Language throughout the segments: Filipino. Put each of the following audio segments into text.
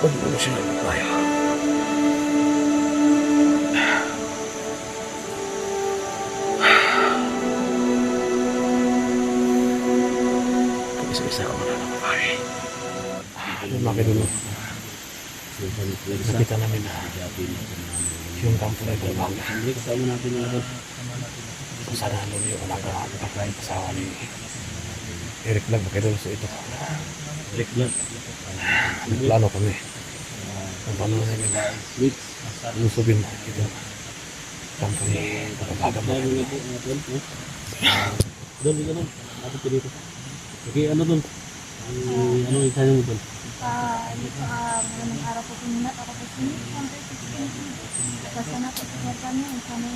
Mag-emotional na tayo. Kung isa-isa ka muna ng pare. Makidulo. Nakita namin na yung kampo na ibang kung sana namin yung anak na asawa ni Eric lang makidulo sa ito. Eric lang. Plano kami. Kung paano namin lusubin ito. Kampo ni Pagkagam na. Doon, dito doon. Ato pa dito. Okay, ano doon? Ano yung sayo mo doon? Magandang araw po pinunat ako po sinit. Basta na po sa kanya, yung sana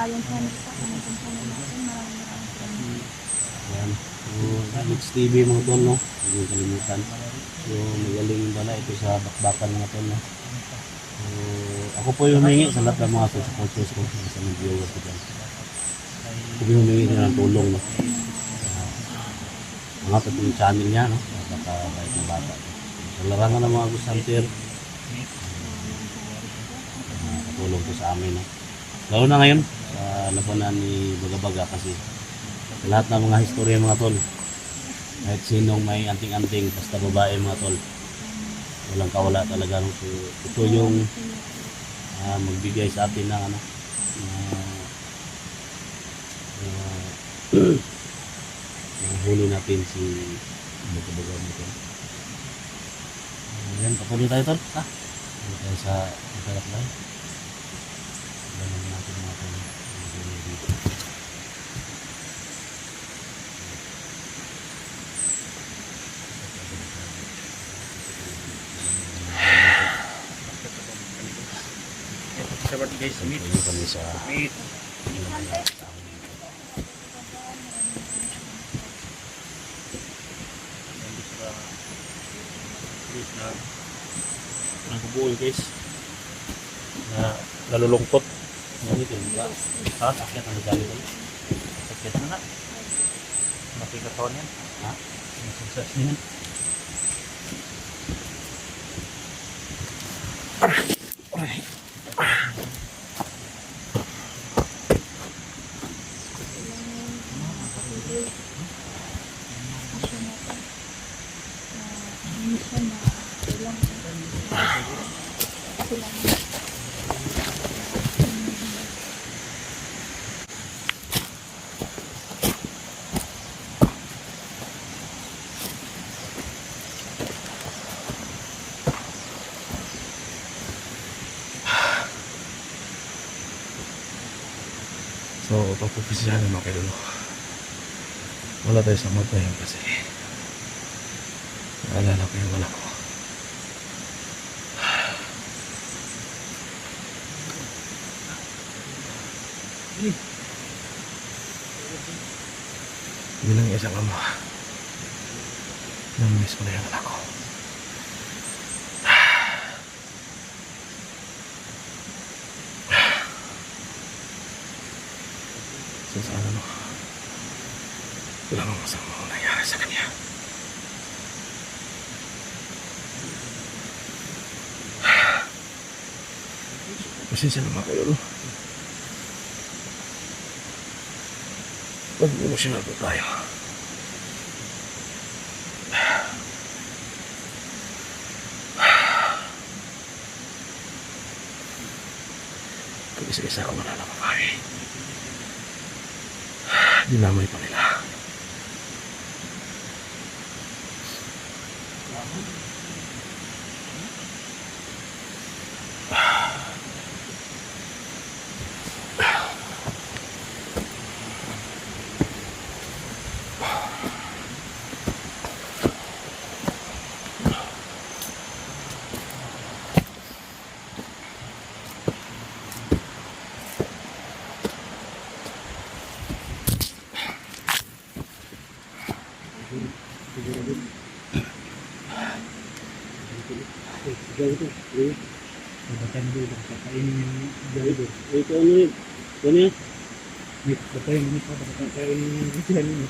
yung sana po, kung sana natin, maraming salamat. Ayan. So, Mix TV mga tol, no? Huwag yung kalimutan. So, magaling bala ito sa bakbakan mga tol, no? So, ako po yung humingi sa lahat ng mga supporters ko sa mga viewers ko dyan. Ako yung humingi nila ng tulong, no? Mga yung channel niya, no? Baka kahit na bata. Sa larangan ng mga gusantir, katulong po sa amin, no? Lalo na ngayon, sa labanan ni Bagabaga kasi sa lahat ng mga historya mga tol, kahit sinong may anting-anting, basta babae mga tol, walang kawala talaga. So, ito yung magbigay sa atin ng ano, huli natin si Bagabaga mga tol. Ayan, patuloy tayo tol, ha? Patuloy tayo sa internet live. Ganun natin mga tol. Sabat guys, meet. Ini kami sa Meet. ang kabuoy guys na nalulungkot. Ano ito ba? Ha? Akyat ang nagdali ko. Akyat na na. Makikataon yan. Ha? Ang success niyan. So, pagpupisihan naman kayo dulo. Wala tayo sa matayan kasi naalala ko yung anak ko. Bilang isang ama, namiss ko na yung anak ko. So sana no, wala mong masama ang nangyari sa kanya. Pasensya naman kayo, no? Mag-emotional po tayo. Kung isa-isa ka wala naman kami. Dinamay pa nila. Batayin dulu, batayin yung dito. Ito ano yun? Ano yun? Batayin mo pa, batayin yung dyan yun.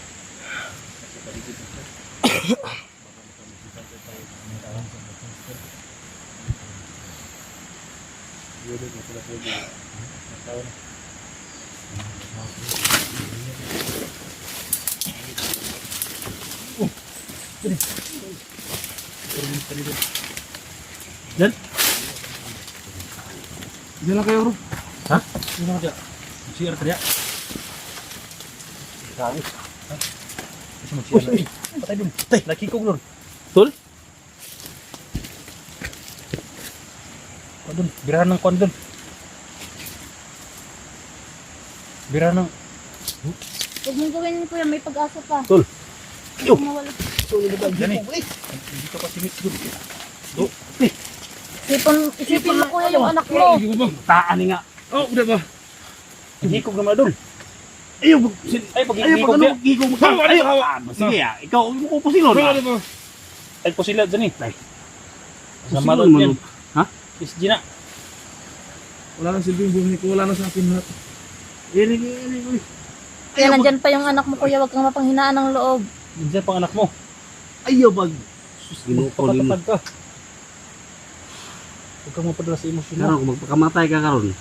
Dan? Diyan lang kayo, bro. Ha? Sino ka dyan? CR ka dyan? Sabi. Kasi mag-CR na. Patay dun. Patay. Nakikog dun. Tol? O dun. Birahan ng kwan dun. Birahan ng... Huwag mong gawin kuya, may pag-asa pa. Tol. Huwag mawala. Yan eh. Dito ka simit dun. Isipin mo kuya yung anak mo. Taan nga. Oh, udah ba? Nakikog naman dun. Ayaw, Ay, pag ayaw, ikikog pag niya. ano, gigong mo. Ayaw, sige ikaw, mo po silon. Ba? Ay, po sila dyan eh. Ay. Sama Silon doon man. yan. Ha? Is Gina. Wala nang silbing bumi ko, wala na sa akin lahat. Ini. Kaya nandyan pa yung anak mo kuya, huwag kang mapanghinaan ng loob. Diyan pang anak mo. Ayaw, pag... Sus, ginukol mo. Kapatapad ka. Huwag kang mapadala sa emosyon mo. Karon, kung magpakamatay ka karon,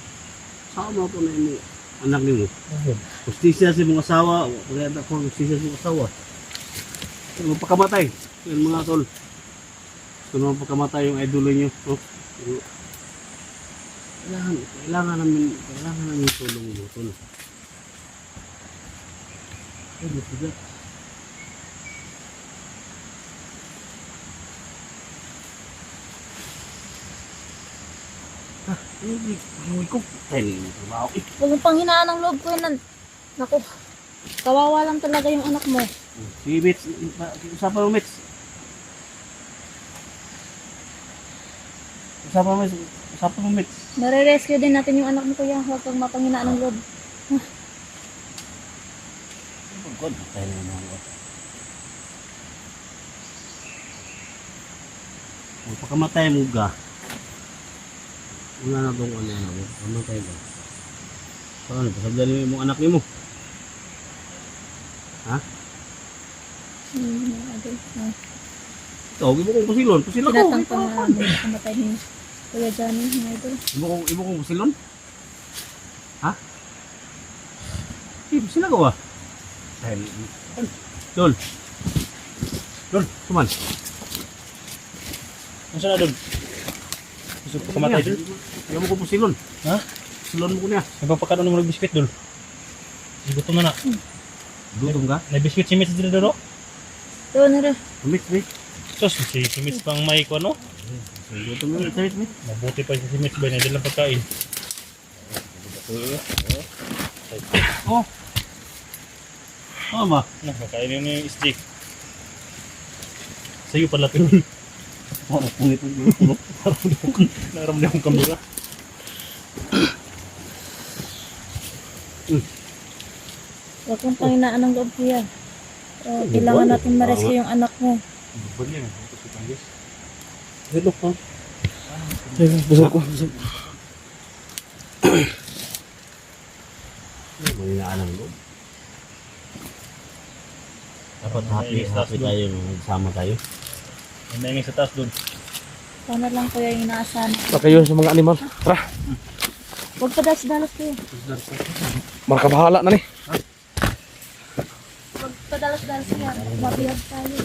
saan mo po na ini anak ni mo? Justisya sa mga asawa, wala na ko justisya sa mga asawa. Kung magpakamatay, yun mga tol. Kung magpakamatay yung idol niyo, oh. Kailangan namin tulong mo, tol. Ay, buti. Hindi ko pwede trabaho. Huwag mong panghinaan ng loob kuya. Naku, kawawa lang talaga yung anak mo. Si Mitch, usapan mo Mitch. Usapan mo Mitch. Nare-rescue din natin yung anak mo kuya. Huwag kang mapanghinaan ng loob. God, patay na naman ako. Kung pagkamatay mo ga, wala na itong ano mo, pamatay ba? Paano, pasagdan mo yung anak niyo mo? Ha? Ito, ibo kong pusilon ko. Tinatang pa na may kamatay ni Kuya Johnny, mga idol. Ibo kong pusilon? Ha? Ibo sila gawa? Dahil, Dol, kuman. Ano na dun? Gusto ko kamatay dun? Ibo ko pusilon. Ha? Silon mo ko niya. May pagpakano mo nag-biscuit dun? Gutom na na. Gutom ka? May biscuit si Mitch dito dito? Doon na rin. Mitch, Mitch. Sos, si Mitch pang may ko ano? Gutom na, Mitch. Mabuti pa si Mitch ba na lang pagkain. Oh. Ano ba? Nakakain yun yung steak. Sa'yo pala ito. Parang pungit ang gulo. Naramdaman kong kamura. Huwag kang panghinaan ng loob kuya. Kailangan natin ma-rescue yung anak mo. Hello pa. Busog ko. Malinaan ang loob. Dapat May happy tayo nung nagsama tayo. May naingin sa taas dun. Sana lang kuya yung inaasahan. Kayo sa mga animal. Tara, Huwag pa dalas kuya. markabahala na ni. Huwag pa dalas kuya. Mabiyag tayo.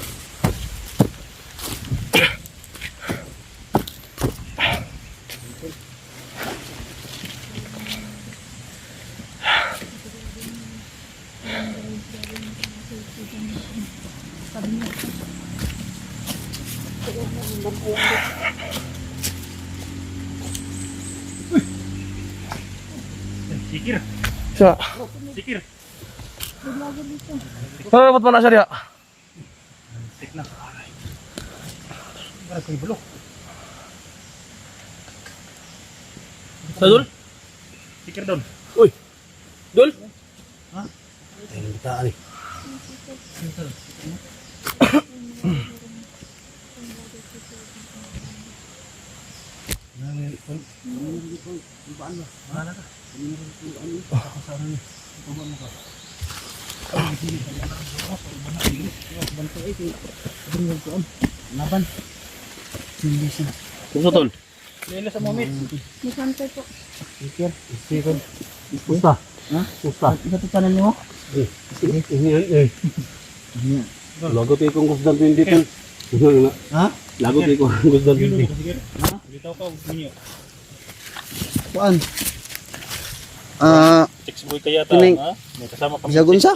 Sikir. Siya. Sikir. Dapat mana siya dia? Sik na. Para ko'y bulok. Sa Dol? Sikir doon. Uy! Dol? Ha? Ayun, bitaan eh. Laban. Gusto tol. Lila sa moment. Misante po. Pusta. Ha? Pusta. Natutanan mo? Sige. Lagot ikong kusdan 20 tol. Ha? Lagot ikong kusdan Yun 20. mo, sige. Bitaw ka, minyo. Kuan? Textboy ka yata, Kining- ha? May kasama kami. Jagon sa?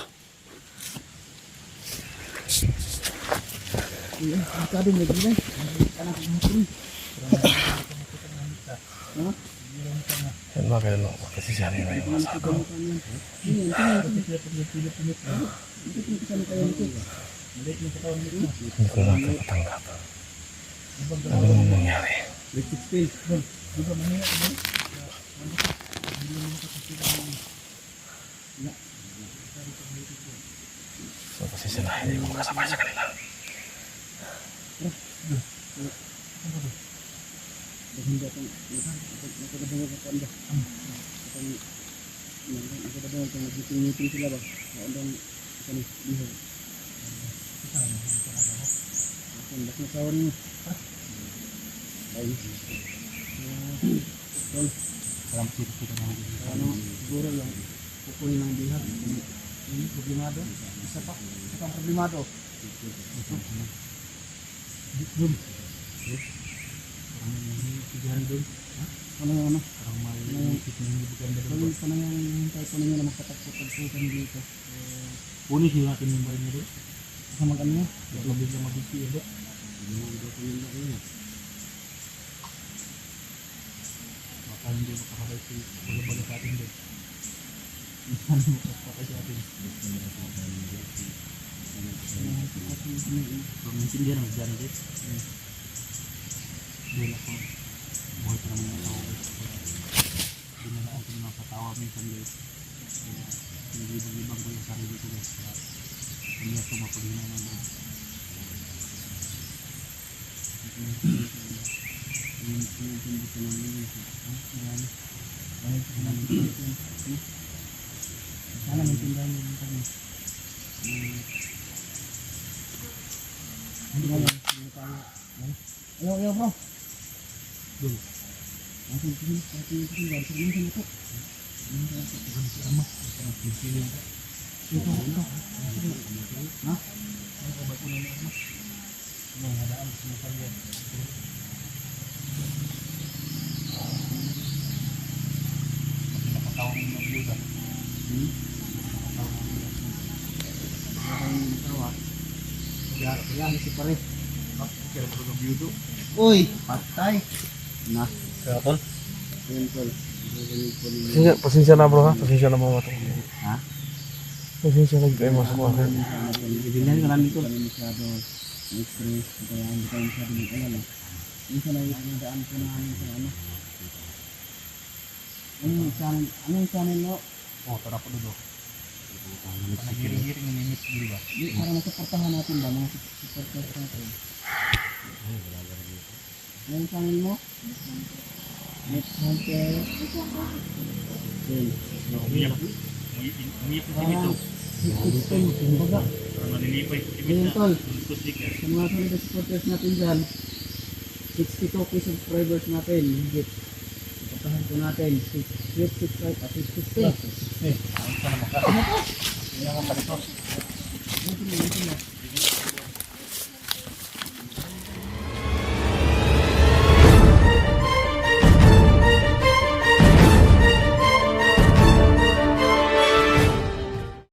Yan mga kalalo, pasensyahan nyo na yung mga sako. Hindi ko lang ito matanggap. Ano nang nangyari? So pasensya na, hindi ko makasabay sa kanila. Punis yung natin yung barin nyo doon. Sama kami nyo. Labig na mabisi yun doon. Baka hindi makakabay si pagbabaga sa atin doon. Ano makakapatay sa atin? Pamintindihan ang dyan din. Doon ako. Buhay pa naman ang tao. Dinaraan ko naman sa tawa minsan guys. Nilibang-libang ko yung sarili ko guys. Hindi ako mapagina naman. Sana maintindihan nyo kami. Ayaw bro. Dul. Uy, patay. Na. Kaya tol? Pasensya na bro ha, pasensya na mga matong. Ha? Pasensya na kayo mga sa akin. Ibigay ka namin ito. Masyado stress, kaya hindi tayo masyado mag-alala. Minsan ay nadaan ko namin sa ano. Ano yung channel mo? Oo, tara po doon. Panagiring-giring yung minutes, di ba? Para masuportahan natin ba, mga supporters natin. Ano yung channel mo? Net Hunter. Umiyak. Umiyak po si Mito. Kumbaga, Parang nalilipay po si ayun Mito. tol, Lustos di ka. sa mga solid supporters natin dyan, 62k subscribers natin, higit. Supportahan ko natin, 665 at 660. Ano pa? Hindi ako palito. Ito na.